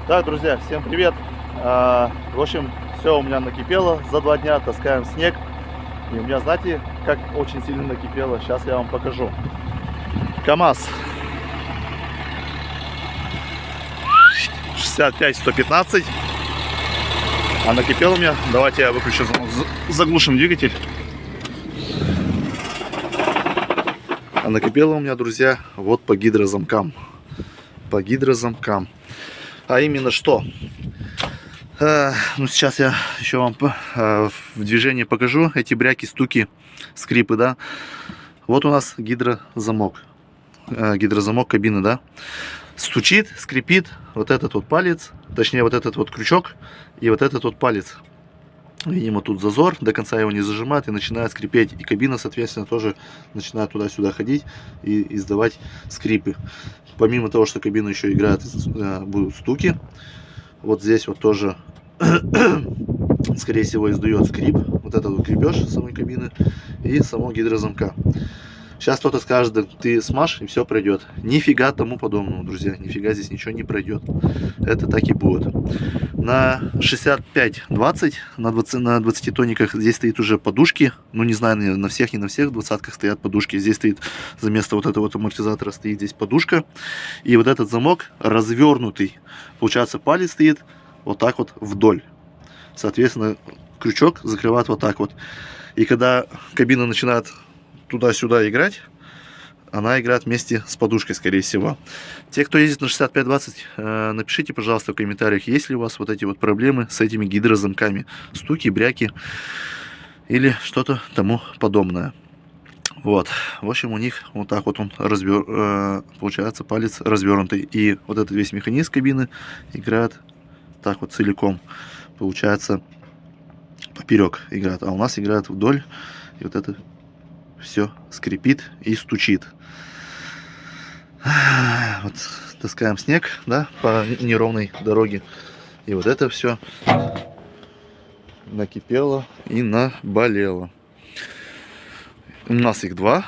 Так, друзья, всем привет. В общем, все у меня накипело за 2 дня, таскаем снег. И у меня, знаете, как очень сильно накипело? Сейчас я вам покажу. КамАЗ 65-115. А накипело у меня. Давайте я выключу, заглушим двигатель. А накипело у меня, друзья, вот по гидрозамкам. По гидрозамкам. А именно что? Ну, сейчас я еще вам в движении покажу эти бряки, стуки, скрипы, да. Вот у нас гидрозамок. Гидрозамок кабины, да. Стучит, скрипит вот этот вот палец, точнее вот этот вот крючок и вот этот вот палец. Видимо, тут зазор, до конца его не зажимает и начинает скрипеть. И кабина, соответственно, тоже начинает туда-сюда ходить и издавать скрипы. Помимо того, что кабина еще играет, будут стуки. Вот здесь вот тоже, скорее всего, издает скрип. Вот этот вот крепеж самой кабины и самого гидрозамка. Сейчас кто-то скажет, да ты смажь и все пройдет. Нифига тому подобного, друзья. Нифига здесь ничего не пройдет. Это так и будет. На 65-20, на 20 тониках здесь стоит уже подушки. Ну, не знаю, на всех, не на всех 20-ках стоят подушки. Здесь стоит, за место вот этого вот амортизатора стоит здесь подушка. И вот этот замок развернутый. Получается, палец стоит вот так вот вдоль. Соответственно, крючок закрывает вот так вот. И когда кабина начинает туда-сюда играть, она играет вместе с подушкой, скорее всего. Те, кто ездит на 65-20, напишите, пожалуйста, в комментариях, есть ли у вас вот эти вот проблемы с этими гидрозамками, стуки, бряки или что-то тому подобное. Вот, в общем, у них вот так вот он получается, палец развернутый, и вот этот весь механизм кабины играет так вот целиком, получается, поперек играет, а у нас играет вдоль, и вот это все скрипит и стучит. Вот таскаем снег, да, по неровной дороге. И вот это все накипело и наболело. У нас их два.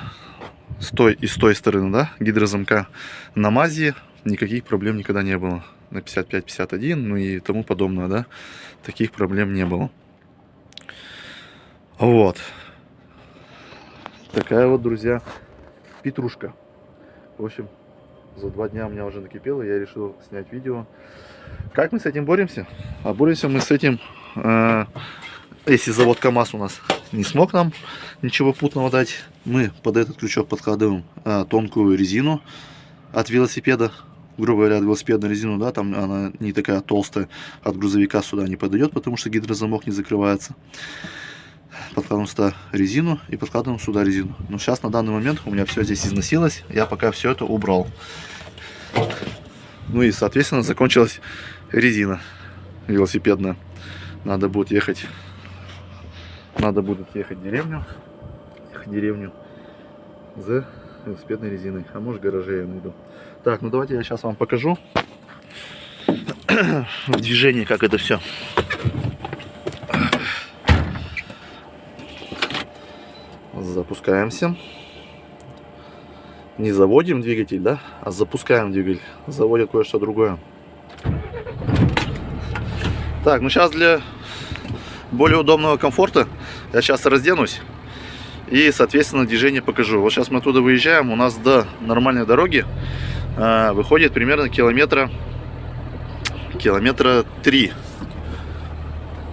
С той и с той стороны, да, гидрозамка. На МАЗе никаких проблем никогда не было. На 55-51, ну и тому подобное, да. Таких проблем не было. Вот. Такая вот, друзья, петрушка. В общем, за 2 дня у меня уже накипело, я решил снять видео. Как мы с этим боремся? А боремся мы с этим, если завод КамАЗ у нас не смог нам ничего путного дать, мы под этот крючок подкладываем тонкую резину от велосипеда. Грубо говоря, велосипедную резину, да, там она не такая толстая, от грузовика сюда не подойдет, потому что гидрозамок не закрывается. Подкладываем сюда резину и подкладываем сюда резину. Но сейчас на данный момент у меня все здесь износилось. Я пока все это убрал. Ну и, соответственно, закончилась резина велосипедная. Надо будет ехать в деревню. За велосипедной резиной. А может, в гараже я найду. Так, ну давайте я сейчас вам покажу в движении, как это все. Запускаемся. Не заводим двигатель, да, а запускаем двигатель. Заводит кое-что другое. Так, ну сейчас для более удобного комфорта я сейчас разденусь и, соответственно, движение покажу. Вот сейчас мы оттуда выезжаем. У нас до нормальной дороги выходит примерно километра 3.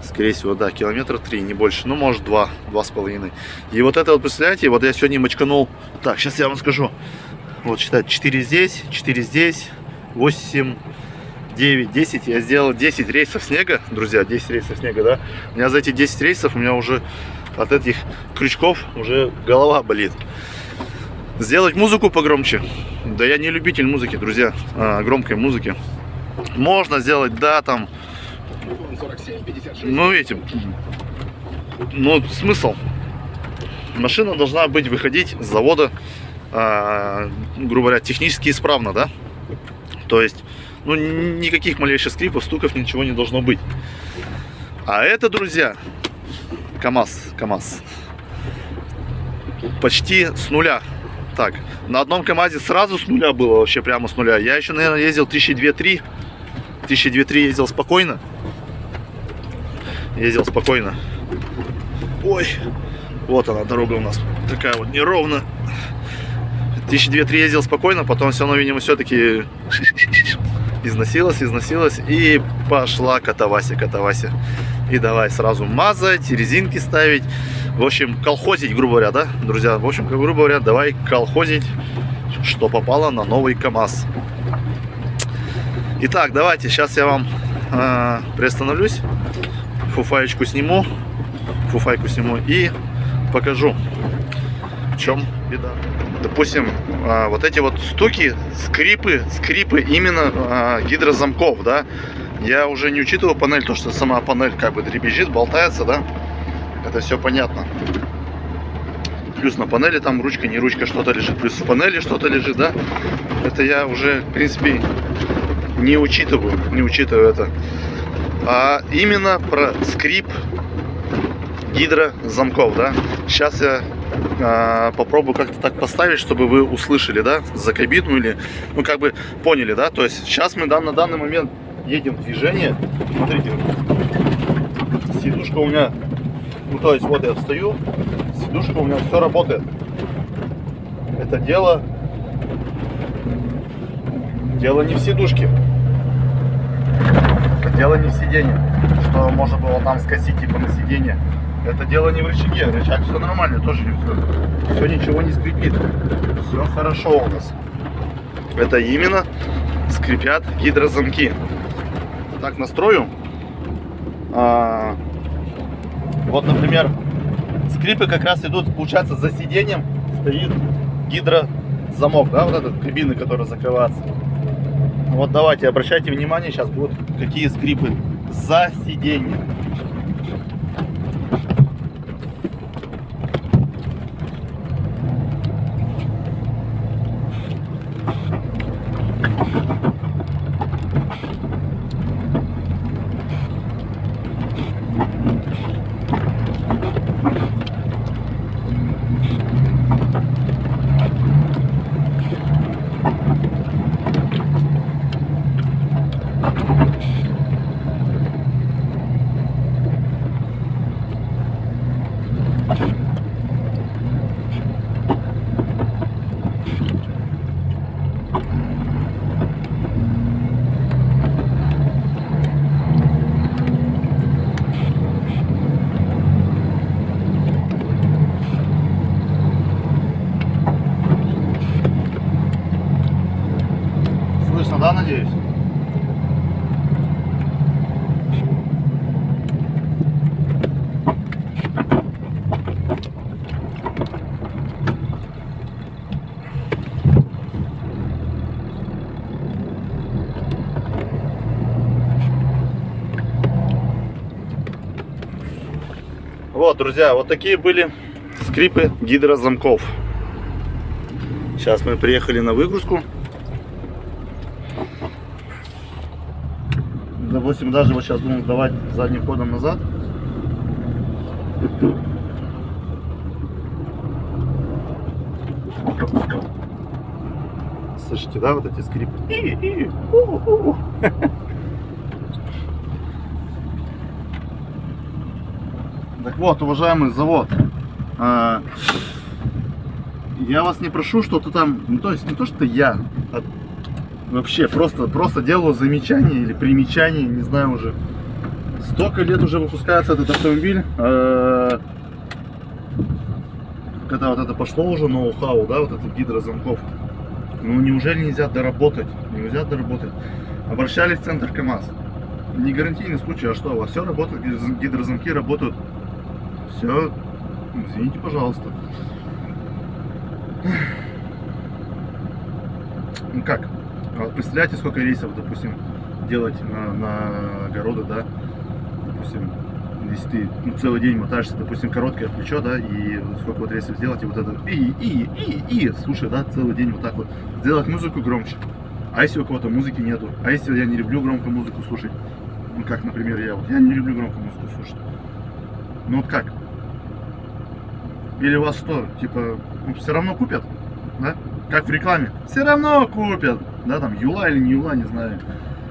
Скорее всего, да, километра 3, не больше, ну, может, 2,5. И вот это вот, представляете, вот я сегодня мочканул. Так, сейчас я вам скажу. Вот, считать, 4 здесь, 8, 9, 10. Я сделал 10 рейсов снега, друзья, 10 рейсов снега, да. У меня за эти 10 рейсов у меня уже от этих крючков уже голова болит. Сделать музыку погромче. Да я не любитель музыки, друзья, громкой музыки. Можно сделать, да, там... Ну, видите, ну, смысл. Машина должна выходить с завода, грубо говоря, технически исправно, да? То есть, ну, никаких малейших скрипов, стуков, ничего не должно быть. А это, друзья, КамАЗ. Почти с нуля. Так, на одном КамАЗе сразу с нуля было, вообще прямо с нуля. Я еще, наверное, ездил 1002-3. 1000 2-3 ездил спокойно. Ездил спокойно. Ой, вот она дорога у нас такая вот неровная. 1000 2-3 ездил спокойно, потом все равно, видимо, все-таки износилась и пошла катавасия. И давай сразу мазать, резинки ставить. В общем, колхозить, грубо говоря, да, друзья? В общем, грубо говоря, давай колхозить, что попало на новый КамАЗ. Итак, давайте, сейчас я вам приостановлюсь, фуфайку сниму и покажу, в чем беда. Допустим, вот эти вот стуки, скрипы именно гидрозамков, да. Я уже не учитываю панель, то что сама панель как бы дребезжит, болтается, да. Это все понятно. Плюс на панели там ручка, не ручка, что-то лежит, плюс в панели что-то лежит, да. Это я уже, в принципе, не учитываю это. А именно про скрип гидрозамков, да. Сейчас я попробую как-то так поставить, чтобы вы услышали, да, за кабину или, ну, как бы поняли, да. То есть сейчас мы на данный момент едем в движение. Смотрите, сидушка у меня, ну, то есть вот я встаю, сидушка у меня все работает. Это дело не в сидушке. Дело не в сиденье, что можно было там скосить типа на сиденье. Это дело не в рычаге. Рычаг все нормально, тоже все ничего не скрипит. Все хорошо у нас. Это именно скрипят гидрозамки. Так настрою. Вот, например, скрипы как раз идут, получается, за сиденьем стоит гидрозамок, да, вот этот кабины, который закрывается. Вот давайте, обращайте внимание, сейчас будут какие скрипы за сиденьем. Слышно, да, надеюсь? Вот, друзья, вот такие были скрипы гидрозамков. Сейчас мы приехали на выгрузку. Допустим, даже вот сейчас будем сдавать задним ходом назад. Слышите, да, вот эти скрипы? Так вот, уважаемый завод, я вас не прошу что-то там, ну, то есть не то, что я, а вообще просто делаю замечание или примечание, не знаю уже. Столько лет уже выпускается этот автомобиль, когда вот это пошло уже ноу-хау, да, вот этих гидрозамков. Ну неужели нельзя доработать? Нельзя доработать. Обращались в центр КамАЗ. Не гарантийный случай, а что? У вас все работает, гидрозамки работают. Все, извините, пожалуйста. Ну как? Вот представляете, сколько рейсов, допустим, делать на огороды, да? Допустим, если ты целый день мотаешься, допустим, короткое плечо, да, и сколько вот рейсов сделать, и вот это слушай, да, целый день вот так вот. Сделать музыку громче. А если у кого-то музыки нету? А если я не люблю громко музыку слушать? Ну как, например, я не люблю громко музыку слушать. Ну вот как? Или у вас что, типа, ну, все равно купят, да? Как в рекламе. Все равно купят. Да, там, Юла или не Юла, не знаю.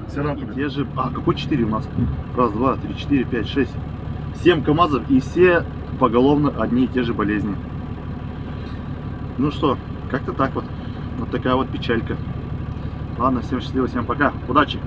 Все рамками. Те же... А, какой 4 у нас? Раз, два, три, 4, 5, 6. 7 КамАЗов и все поголовно одни и те же болезни. Ну что, как-то так вот. Вот такая вот печалька. Ладно, всем счастливо, всем пока. Удачи!